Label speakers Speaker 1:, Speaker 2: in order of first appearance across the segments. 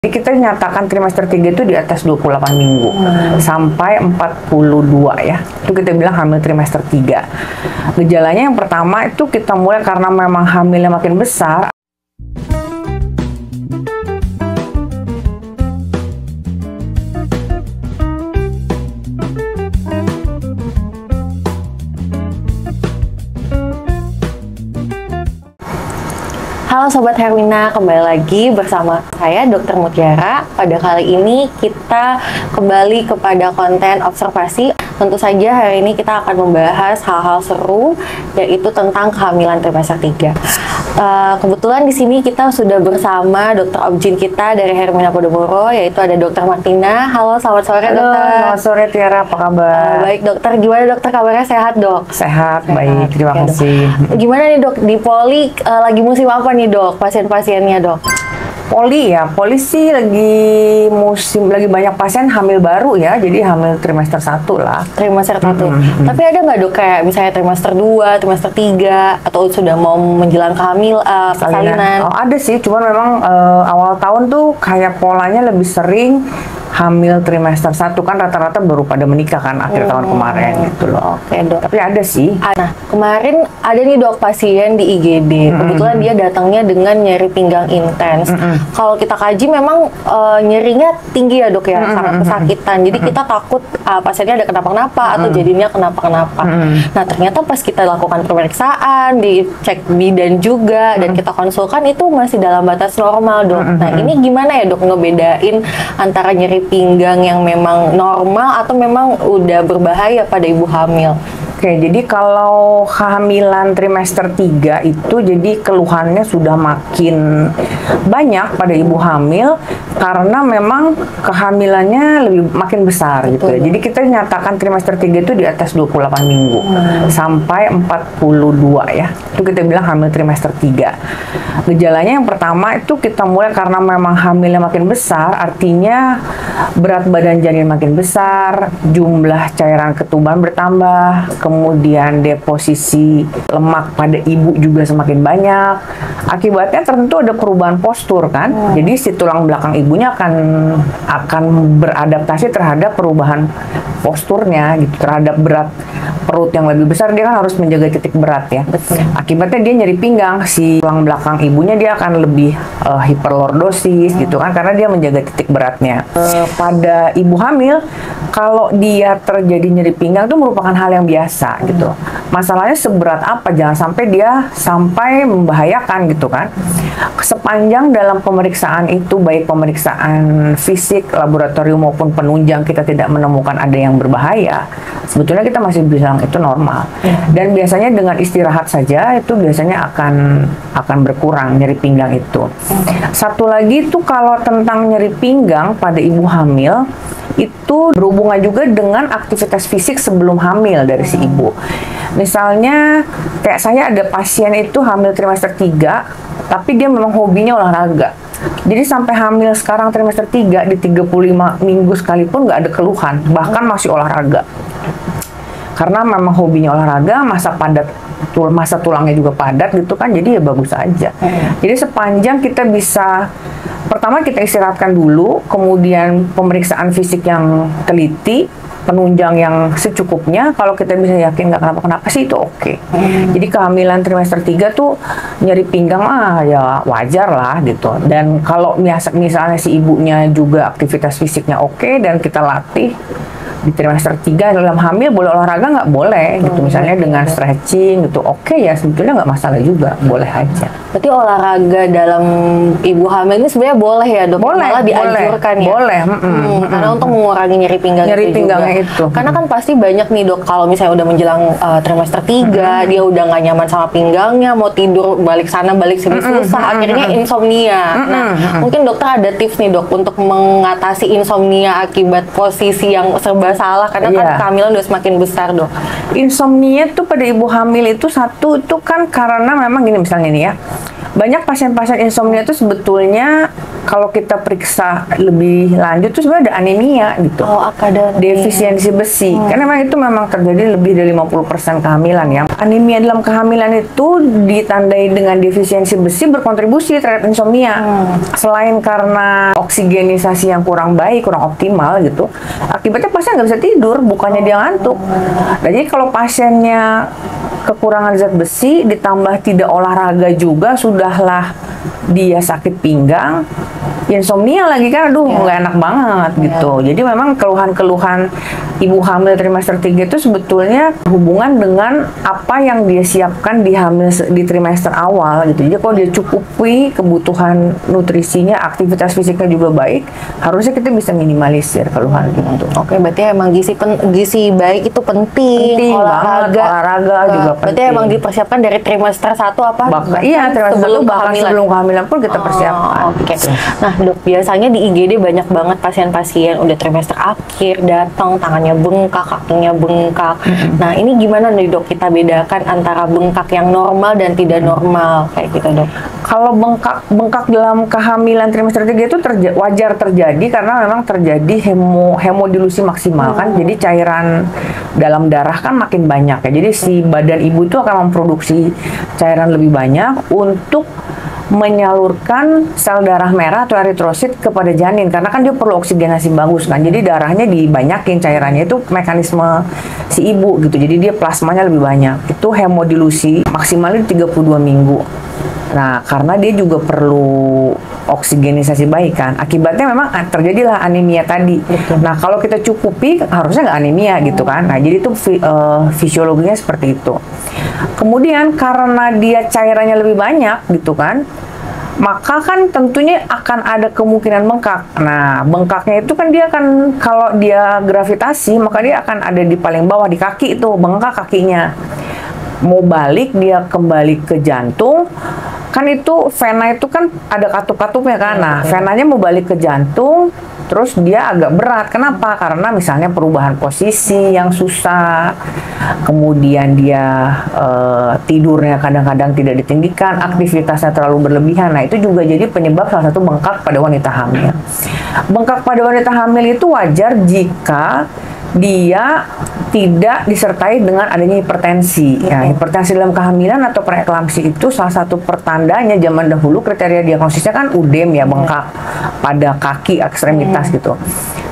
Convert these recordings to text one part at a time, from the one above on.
Speaker 1: Jadi kita nyatakan trimester 3 itu di atas 28 minggu sampai 42 ya. Itu kita bilang hamil trimester 3. Gejalanya yang pertama itu kita mulai karena memang hamilnya makin besar.
Speaker 2: Halo Sobat Hermina, kembali lagi bersama saya Dr. Mutiara. Pada kali ini kita kembali kepada konten observasi. Tentu saja hari ini kita akan membahas hal-hal seru, yaitu tentang kehamilan trimester 3. Kebetulan di sini kita sudah bersama dokter objin kita dari Hermina Podomoro, yaitu ada Dr. Martina. Halo, selamat sore.
Speaker 1: Halo,
Speaker 2: dokter.
Speaker 1: Selamat sore Tiara, apa kabar?
Speaker 2: Baik dokter, gimana dokter kabarnya, sehat dok?
Speaker 1: Sehat, baik, terima kasih.
Speaker 2: Gimana nih dok, di Poli lagi musim apa nih dok, pasien-pasiennya dok?
Speaker 1: Poli ya, Poli sih lagi banyak pasien hamil baru ya, jadi hamil trimester 1 lah.
Speaker 2: Trimester 1. Tapi ada nggak dok kayak misalnya trimester 2, trimester 3, atau sudah mau menjelang persalinan?
Speaker 1: Oh, ada sih, cuman memang awal tahun tuh kayak polanya lebih sering hamil trimester 1, kan rata-rata baru pada menikah kan akhir tahun kemarin gitu loh.
Speaker 2: Oke dok.
Speaker 1: Tapi ada sih.
Speaker 2: Nah, kemarin ada nih dok pasien di IGD. Kebetulan dia datangnya dengan nyeri pinggang intens. Kalau kita kaji memang nyerinya tinggi ya dok ya, sangat kesakitan. Jadi kita takut pasiennya ada kenapa-kenapa atau jadinya kenapa-kenapa. Nah, ternyata pas kita lakukan pemeriksaan, dicek bidan juga, dan kita konsulkan itu masih dalam batas normal dok. Nah, ini gimana ya dok ngebedain antara nyeri pinggang yang memang normal atau memang udah berbahaya pada ibu hamil?
Speaker 1: Oke, jadi kalau kehamilan trimester 3 itu jadi keluhannya sudah makin banyak pada ibu hamil karena memang kehamilannya makin besar gitu ya. Jadi kita nyatakan trimester 3 itu di atas 28 minggu sampai 42 ya. Itu kita bilang hamil trimester 3. Gejalanya yang pertama itu kita mulai karena memang hamilnya makin besar, artinya berat badan janin makin besar, jumlah cairan ketuban bertambah, kemudian deposisi lemak pada ibu juga semakin banyak. Akibatnya tentu ada perubahan postur kan. Jadi si tulang belakang ibunya akan beradaptasi terhadap perubahan posturnya gitu, terhadap berat perut yang lebih besar, dia kan harus menjaga titik berat ya.
Speaker 2: Betul.
Speaker 1: Akibatnya dia nyeri pinggang, si tulang belakang ibunya dia akan lebih hiperlordosis gitu kan, karena dia menjaga titik beratnya. Pada ibu hamil, kalau dia terjadi nyeri pinggang itu merupakan hal yang biasa gitu. Masalahnya seberat apa, jangan sampai dia membahayakan gitu kan. Sepanjang dalam pemeriksaan itu, baik pemeriksaan fisik, laboratorium maupun penunjang, kita tidak menemukan ada yang berbahaya, sebetulnya kita masih bilang itu normal. Dan biasanya dengan istirahat saja itu biasanya akan berkurang nyeri pinggang itu. Satu lagi tuh kalau tentang nyeri pinggang pada ibu hamil, itu berhubungan juga dengan aktivitas fisik sebelum hamil dari si ibu. Misalnya kayak saya ada pasien itu hamil trimester 3, tapi dia memang hobinya olahraga. Jadi sampai hamil sekarang trimester 3 di 35 minggu sekalipun nggak ada keluhan, bahkan masih olahraga. Karena memang hobinya olahraga, masa tulangnya juga padat gitu kan, jadi ya bagus aja. Jadi sepanjang kita bisa, pertama kita istirahatkan dulu, kemudian pemeriksaan fisik yang teliti, penunjang yang secukupnya, kalau kita bisa yakin nggak kenapa-kenapa sih itu oke. Jadi kehamilan trimester 3 tuh nyeri pinggang ya wajar lah gitu. Dan kalau misalnya si ibunya juga aktivitas fisiknya oke dan kita latih di trimester 3 dalam hamil, boleh olahraga nggak? Boleh gitu, misalnya dengan stretching gitu, oke ya, sebetulnya nggak masalah juga, boleh aja.
Speaker 2: Berarti olahraga dalam ibu hamil ini sebenarnya boleh ya dok?
Speaker 1: Boleh,
Speaker 2: malah dianjurkan ya?
Speaker 1: Boleh.
Speaker 2: Karena untuk mengurangi nyeri pinggang
Speaker 1: itu.
Speaker 2: Karena kan pasti banyak nih dok, kalau misalnya udah menjelang trimester 3, dia udah nggak nyaman sama pinggangnya, mau tidur balik sana balik sini susah, akhirnya insomnia. Nah, mungkin dokter ada tips nih dok untuk mengatasi insomnia akibat posisi yang serba salah, karena kan kehamilan udah semakin besar dok.
Speaker 1: Insomnia tuh pada ibu hamil itu satu itu kan karena memang gini, misalnya nih ya, banyak pasien-pasien insomnia itu sebetulnya kalau kita periksa lebih lanjut tuh sebenarnya ada anemia gitu.
Speaker 2: Oh, ada
Speaker 1: Defisiensi besi. Karena memang itu memang terjadi lebih dari 50% kehamilan ya. Anemia dalam kehamilan itu ditandai dengan defisiensi besi berkontribusi terhadap insomnia. Selain karena oksigenisasi yang kurang baik, kurang optimal gitu, akibatnya pasien nggak bisa tidur, bukannya dia ngantuk. Nah, jadi kalau pasiennya kekurangan zat besi ditambah tidak olahraga juga, sudahlah dia sakit pinggang, insomnia lagi kan, aduh nggak enak banget gitu. Jadi memang keluhan-keluhan ibu hamil trimester 3 itu sebetulnya hubungan dengan apa yang dia siapkan di trimester awal gitu. Jadi kalau dia cukupi kebutuhan nutrisinya, aktivitas fisiknya juga baik, harusnya kita bisa minimalisir keluhan gitu.
Speaker 2: Oke, berarti emang gizi baik itu penting,
Speaker 1: olahraga juga penting.
Speaker 2: Berarti emang dipersiapkan dari trimester 1 apa?
Speaker 1: Iya, trimester 1 bahkan sebelum kehamilan pun kita persiapkan.
Speaker 2: Oke. Nah, Dok, biasanya di IGD banyak banget pasien-pasien udah trimester akhir datang, tangannya bengkak, kakinya bengkak. Nah, ini gimana nih, Dok, kita bedakan antara bengkak yang normal dan tidak normal kayak gitu, Dok?
Speaker 1: Kalau bengkak dalam kehamilan trimester 3 itu wajar terjadi karena memang terjadi hemodilusi maksimal kan. Jadi cairan dalam darah kan makin banyak ya. Jadi si badan ibu itu akan memproduksi cairan lebih banyak untuk menyalurkan sel darah merah atau eritrosit kepada janin, karena kan dia perlu oksigenasi bagus kan. Jadi darahnya dibanyakin cairannya, itu mekanisme si ibu gitu. Jadi dia plasmanya lebih banyak. Itu hemodilusi maksimalnya 32 minggu. Nah, karena dia juga perlu oksigenisasi baik kan. Akibatnya memang terjadilah anemia tadi.
Speaker 2: Betul.
Speaker 1: Nah, kalau kita cukupi harusnya nggak anemia gitu kan. Nah, jadi itu fisiologinya seperti itu. Kemudian karena dia cairannya lebih banyak gitu kan, maka kan tentunya akan ada kemungkinan bengkak. Nah, bengkaknya itu kan dia akan, kalau dia gravitasi, maka dia akan ada di paling bawah di kaki itu, bengkak kakinya. Mau balik, dia kembali ke jantung, kan itu vena itu kan ada katup-katupnya kan. Nah, venanya mau balik ke jantung, terus dia agak berat. Kenapa? Karena misalnya perubahan posisi yang susah, kemudian dia tidurnya kadang-kadang tidak ditinggikan, aktivitasnya terlalu berlebihan. Nah, itu juga jadi penyebab salah satu bengkak pada wanita hamil. Bengkak pada wanita hamil itu wajar jika dia tidak disertai dengan adanya hipertensi. Ya, hipertensi dalam kehamilan atau preeklamsi itu salah satu pertandanya zaman dahulu, kriteria diagnosisnya kan udem ya, bengkak pada kaki ekstremitas gitu.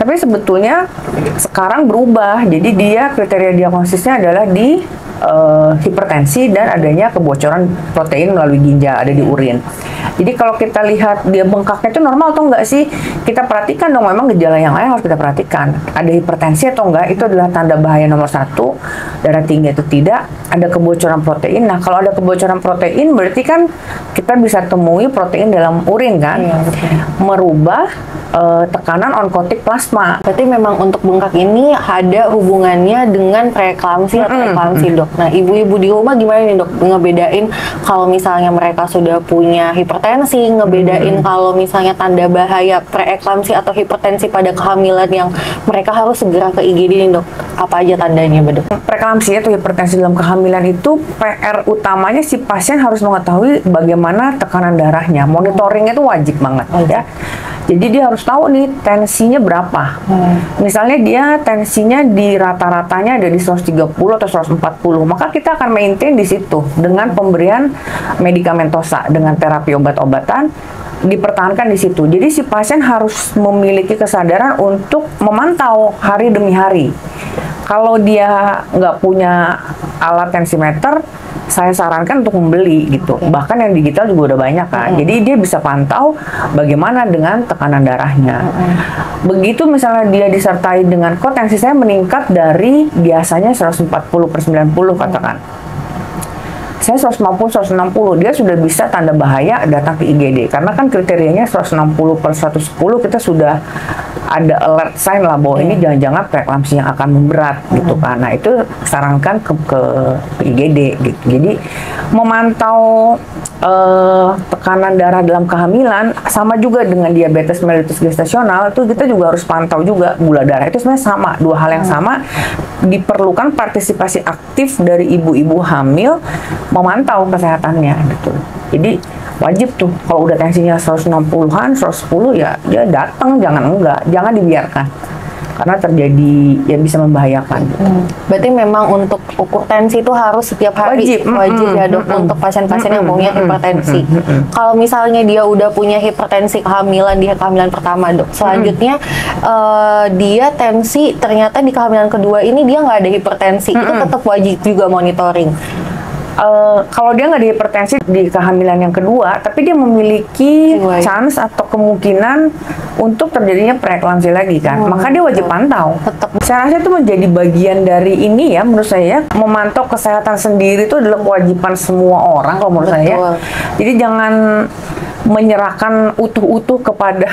Speaker 1: Tapi sebetulnya sekarang berubah. Jadi dia kriteria diagnosisnya adalah di hipertensi dan adanya kebocoran protein melalui ginjal, ada di urin. Jadi kalau kita lihat dia bengkaknya itu normal atau enggak sih, kita perhatikan dong, memang gejala yang lain harus kita perhatikan. Ada hipertensi atau enggak, itu adalah tanda bahaya nomor 1. Darah tinggi atau tidak, ada kebocoran protein. Nah, kalau ada kebocoran protein berarti kan kita bisa temui protein dalam urin kan, merubah tekanan onkotik plasma.
Speaker 2: Berarti memang untuk bengkak ini ada hubungannya dengan preeklamsi atau eklamsi, Dok. Nah, ibu-ibu di rumah gimana nih, Dok, ngebedain kalau misalnya mereka sudah punya hipertensi, ngebedain kalau misalnya tanda bahaya preeklamsi atau hipertensi pada kehamilan yang mereka harus segera ke IGD nih, Dok? Apa aja tandanya, Dok?
Speaker 1: Preeklamsi atau hipertensi dalam kehamilan itu PR utamanya si pasien harus mengetahui bagaimana tekanan darahnya. Monitoringnya itu wajib banget ya. Jadi dia harus tahu nih tensinya berapa. Misalnya dia tensinya di rata-ratanya ada di 130 atau 140, maka kita akan maintain di situ dengan pemberian medikamentosa, dengan terapi obat-obatan, dipertahankan di situ. Jadi si pasien harus memiliki kesadaran untuk memantau hari demi hari. Kalau dia nggak punya alat tensimeter, saya sarankan untuk membeli gitu. Bahkan yang digital juga udah banyak kan. Jadi dia bisa pantau bagaimana dengan tekanan darahnya. Begitu misalnya dia disertai dengan kok tensi saya meningkat dari biasanya 140/90 katakan. Saya 150/160, dia sudah bisa tanda bahaya datang ke IGD. Karena kan kriterianya 160/110 kita sudah ada alert sign lah bahwa ini jangan-jangan preeklamsi yang akan memberat gitu kan. Nah, itu sarankan ke IGD gitu. Jadi memantau tekanan darah dalam kehamilan sama juga dengan diabetes mellitus gestasional, itu kita juga harus pantau juga gula darah. Itu sebenarnya sama, dua hal yang sama. Diperlukan partisipasi aktif dari ibu-ibu hamil memantau kesehatannya gitu. Jadi wajib tuh kalau udah tensinya 160-an, 110 ya dia datang, jangan dibiarkan. Karena terjadi ya bisa membahayakan.
Speaker 2: Berarti memang untuk ukur tensi itu harus setiap hari wajib ya dok untuk pasien-pasien yang punya hipertensi. Kalau misalnya dia udah punya hipertensi kehamilan di kehamilan pertama dok, selanjutnya dia tensi ternyata di kehamilan kedua ini dia nggak ada hipertensi, itu tetap wajib juga monitoring.
Speaker 1: Kalau dia nggak ada hipertensi di kehamilan yang kedua, tapi dia memiliki chance atau kemungkinan untuk terjadinya preeklamsi lagi kan, maka dia wajib pantau. Saya rasa itu menjadi bagian dari ini ya, menurut saya memantau kesehatan sendiri itu adalah kewajiban semua orang kalau menurut saya. Jadi jangan menyerahkan utuh-utuh kepada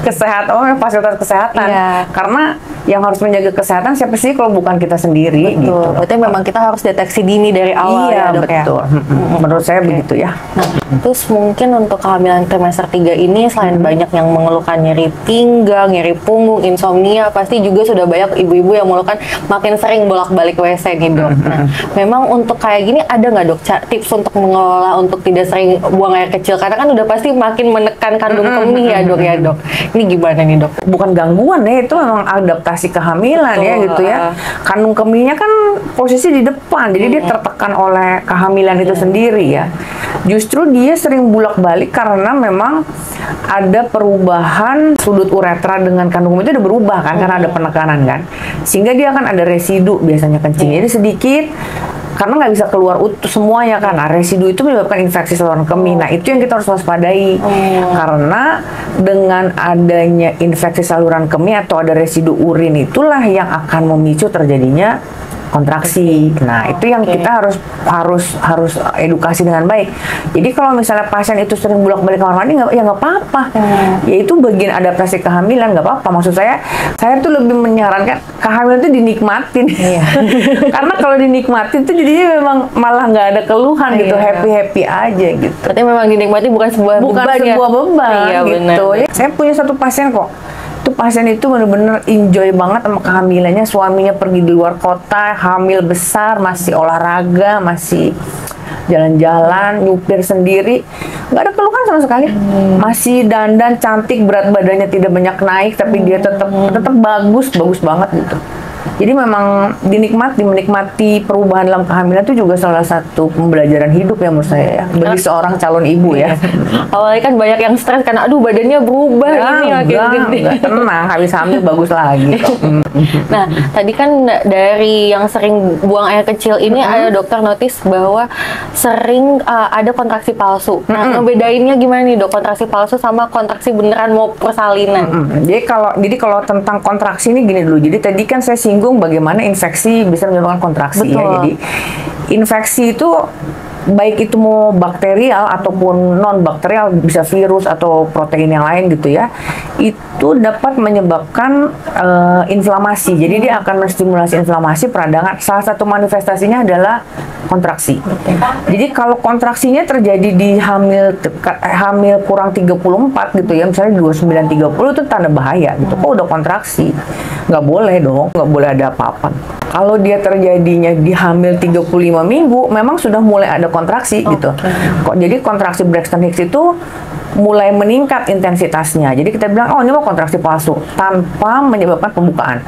Speaker 1: kesehatan, fasilitas kesehatan, karena yang harus menjaga kesehatan siapa sih kalau bukan kita sendiri gitu.
Speaker 2: Berarti memang kita harus deteksi dini dari awal ya dok
Speaker 1: betul.
Speaker 2: ya.
Speaker 1: Menurut saya begitu ya.
Speaker 2: Nah, terus mungkin untuk kehamilan trimester 3 ini selain banyak yang mengeluhkan nyeri pinggang, nyeri punggung, insomnia, pasti juga sudah banyak ibu-ibu yang mengeluhkan makin sering bolak-balik WC nih dok. Nah, memang untuk kayak gini ada nggak dok tips untuk mengelola untuk tidak sering buang air kecil? Karena kan udah pasti makin menekan kandung kemih ya dok ya dok. Ini gimana nih dok?
Speaker 1: Bukan gangguan ya, itu memang adaptasi kehamilan ya gitu ya. Kandung kemihnya kan posisi di depan, jadi dia tertekan oleh kehamilan itu sendiri ya. Justru dia sering bolak-balik karena memang ada perubahan sudut uretra dengan kandung kemih itu udah berubah kan, karena ada penekanan kan. Sehingga dia akan ada residu biasanya kencing. Jadi sedikit karena nggak bisa keluar utuh semuanya kan. Nah, residu itu menyebabkan infeksi saluran kemih. Nah, itu yang kita harus waspadai. Karena dengan adanya infeksi saluran kemih atau ada residu urin itulah yang akan memicu terjadinya kontraksi. Nah, itu yang kita harus edukasi dengan baik. Jadi kalau misalnya pasien itu sering bolak-balik kamar mandi, nggak apa-apa. Ya itu bagian adaptasi kehamilan, nggak apa-apa. Maksud saya tuh lebih menyarankan kehamilan itu dinikmatin. Karena kalau dinikmatin tuh jadinya memang malah nggak ada keluhan gitu, happy aja gitu.
Speaker 2: Berarti memang dinikmati bukan sebuah beban
Speaker 1: gitu. Benar. Saya punya satu pasien kok. Pasien itu benar-benar enjoy banget sama kehamilannya. Suaminya pergi di luar kota, hamil besar, masih olahraga, masih jalan-jalan, nyupir sendiri, nggak ada keluhan sama sekali. Masih dandan cantik, berat badannya tidak banyak naik, tapi dia tetap bagus banget gitu. Jadi memang menikmati perubahan dalam kehamilan itu juga salah satu pembelajaran hidup ya menurut saya ya, bagi seorang calon ibu ya.
Speaker 2: Awalnya kan banyak yang stres karena aduh badannya berubah ini makin gede.
Speaker 1: Tenang, habis hamil bagus lagi.
Speaker 2: Nah, tadi kan dari yang sering buang air kecil ini ada dokter notice bahwa sering ada kontraksi palsu. Nah, ngebedainnya gimana nih dok, kontraksi palsu sama kontraksi beneran mau persalinan?
Speaker 1: Jadi kalau tentang kontraksi ini gini dulu. Jadi tadi kan saya singgung bagaimana infeksi bisa menyebabkan kontraksi ya. Jadi infeksi itu baik itu mau bakterial ataupun non bakterial, bisa virus atau protein yang lain gitu ya, itu dapat menyebabkan inflamasi. Jadi dia akan menstimulasi inflamasi peradangan. Salah satu manifestasinya adalah kontraksi. Jadi kalau kontraksinya terjadi di hamil kurang 34 gitu ya, misalnya 29-30 itu tanda bahaya gitu. Kok udah kontraksi? Nggak boleh dong, nggak boleh ada apa-apa. Kalau dia terjadinya di hamil 35 minggu, memang sudah mulai ada kontraksi gitu. Jadi kontraksi Braxton Hicks itu mulai meningkat intensitasnya. Jadi kita bilang, oh ini mau kontraksi palsu, tanpa menyebabkan pembukaan.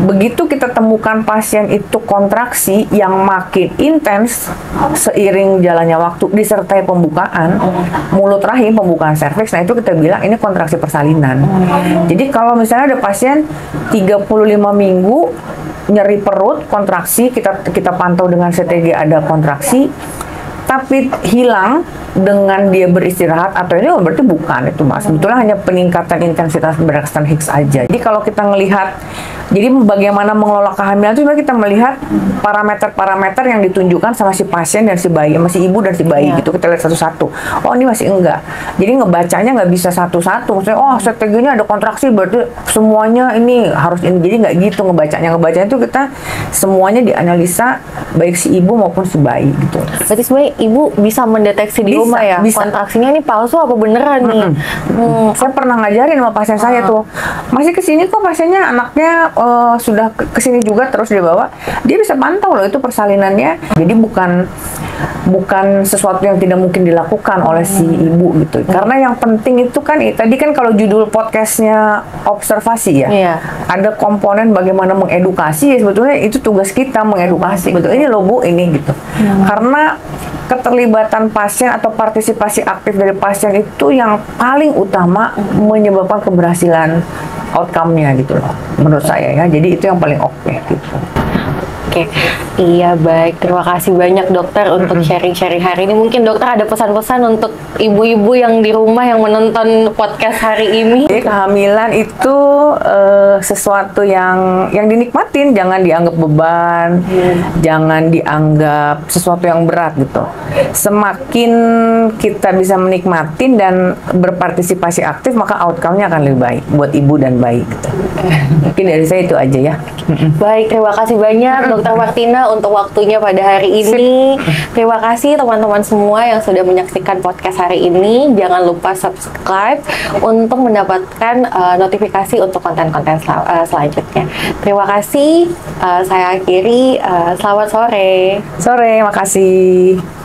Speaker 1: Begitu kita temukan pasien itu kontraksi yang makin intens seiring jalannya waktu, disertai pembukaan mulut rahim, pembukaan serviks, nah itu kita bilang ini kontraksi persalinan. Jadi kalau misalnya ada pasien 35 minggu, nyeri perut, kontraksi, kita pantau dengan CTG ada kontraksi, tapi hilang dengan dia beristirahat, atau ini berarti bukan itu mas, sebetulnya hanya peningkatan intensitas Braxton Hicks aja. Jadi kalau kita melihat, jadi bagaimana mengelola kehamilan itu kita melihat parameter-parameter yang ditunjukkan sama si pasien dan si bayi, masih ibu dan si bayi gitu, kita lihat satu-satu. Oh ini masih enggak. Jadi ngebacanya nggak bisa satu-satu. Maksudnya oh CTG-nya ada kontraksi berarti semuanya ini harus ini. Jadi nggak gitu ngebacanya itu kita semuanya dianalisa baik si ibu maupun si bayi gitu.
Speaker 2: Berarti sebenarnya ibu bisa mendeteksi di rumah ya, kontraksinya ini palsu apa beneran nih?
Speaker 1: Saya pernah ngajarin sama pasien saya tuh, masih kesini kok pasiennya anaknya sudah kesini juga terus dia bawa, dia bisa pantau loh itu persalinannya. Jadi bukan sesuatu yang tidak mungkin dilakukan oleh si ibu gitu. Karena yang penting itu kan tadi kan kalau judul podcastnya observasi ya, ada komponen bagaimana mengedukasi, ya sebetulnya itu tugas kita mengedukasi gitu. Ini loh Bu, ini gitu. Karena keterlibatan pasien atau partisipasi aktif dari pasien itu yang paling utama menyebabkan keberhasilan outcome-nya gitu loh, menurut saya ya. Jadi itu yang paling oke gitu.
Speaker 2: Oke, iya baik. Terima kasih banyak dokter untuk sharing-sharing hari ini. Mungkin dokter ada pesan-pesan untuk ibu-ibu yang di rumah yang menonton podcast hari ini.
Speaker 1: Jadi kehamilan itu sesuatu yang dinikmatin, jangan dianggap beban, jangan dianggap sesuatu yang berat gitu. Semakin kita bisa menikmatin dan berpartisipasi aktif, maka outcome-nya akan lebih baik buat ibu dan bayi gitu. Mungkin dari saya itu aja ya.
Speaker 2: Baik, terima kasih banyak Dokter Martina untuk waktunya pada hari ini. Terima kasih teman-teman semua yang sudah menyaksikan podcast hari ini. Jangan lupa subscribe untuk mendapatkan notifikasi untuk konten-konten selanjutnya. Terima kasih. Saya akhiri. Selamat sore.
Speaker 1: Sore, makasih.